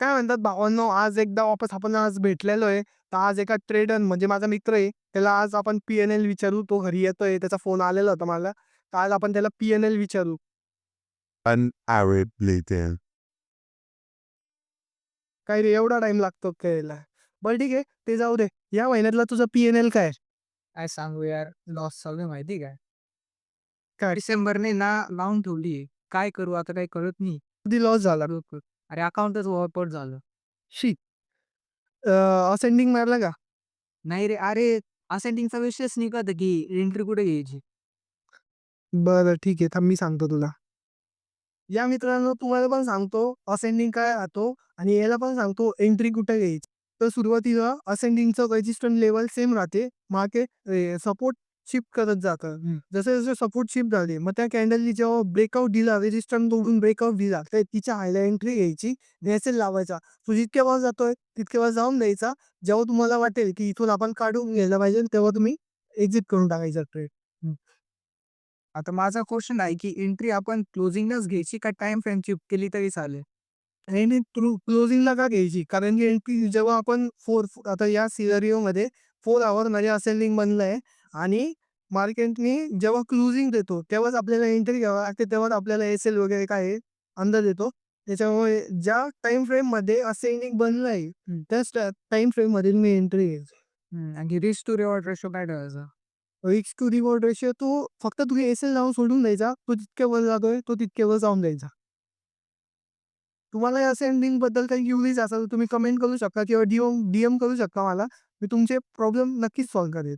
काय म्हणतात भावांनो, आज एकदा वापस आपण आज भेटलेलो आहे. तर आज एका ट्रेडर म्हणजे माझा मित्र आहे. त्याला आज आपण पी-एन-एल विचारू. तो घरी येतोय. त्याचा फोन आलेला होता मला. तर आज आपण त्याला पी-एन-एल विचारू. An Arab later. काय रे एवढा टाईम लागतो कळायला? बरं ठीक आहे. ते जाऊ दे. या महिन्यातला तुझा पी-एन-एल काय? काय सांगू यार, लॉस चालू आहे माहिती आहे का? काय डिसेंबरने ना लावून ठेवली आहे. काय करू आता काही कळत नाही. कधी लॉस झाला? डोकं. अरे अकाउंटच वायपट झालं. शी असेंडिंग मारला का? नाही रे, अरे असेंडिंगचा विषयच निघत की एंट्री कुठे घ्यायची? बरं ठीक आहे. थांब मी सांगतो तुला. या मित्रांनो तुम्हाला पण सांगतो असेंडिंग काय राहतो आणि याला पण सांगतो एंट्री कुठे घ्यायची. तर सुरुवातीला असेंडिंगचं रेजिस्टन्स लेवल सेम राहते. मार्केट सपोर्ट शिफ्ट करत जातं. जसे जसे सपोर्ट शिफ्ट झाले मग त्या कॅन्डलनी जेव्हा ब्रेकआउट दिला रेजिस्टन्स तोडून ब्रेकआउट दिला तर तिच्या हायला एंट्री घ्यायची. एस लावायचा. तो जितक्या वेळ जातोय तितक्या वेळ जाऊन द्यायचा. जेव्हा तुम्हाला वाटेल की इथून आपण काढून घ्यायला पाहिजे तेव्हा तुम्ही एक्झिट करून टाकायचा ट्रेड. आता माझा क्वेश्चन आहे की एंट्री आपण क्लोजिंगलाच घ्यायची का टाइम फ्रेम शिफ्ट केली तरी चालेल? नाही, नाही. क्लोजिंगला का घ्यायची? कारण की एंट्री जेव्हा आपण आता या सिनारिओमध्ये 4 हॉवरमध्ये असेंडिंग बनलंय आणि मार्केटनी जेव्हा क्लोजिंग देतो, तेव्हाच आपल्याला एंट्री घ्यावी लागते. तेव्हाच आपल्याला एस-एल वगैरे काय आहे अंदाज येतो. त्याच्यामुळे ज्या टाईम फ्रेममध्ये असेंडिंग बनलंय, त्याच टाईम फ्रेममध्ये मी एंट्री घ्यायची. आणि रिस्क टू रिवॉर्ड रेशो काय ठेवायचा? रिस्क टू रिवॉर्ड रेशिओ तो फक्त तुम्ही एस-एल लावून सोडून द्यायचा. तो जितक्या वर जातोय, तो तितक्या वर जाऊन द्यायचा. तुम्हाला या सेंडिंगबद्दल काही क्युरीज असेल तर तुम्ही कमेंट करू शकता किंवा डी-एम करू शकता मला. मी तुमचे प्रॉब्लेम नक्कीच सॉल्व्ह करेन.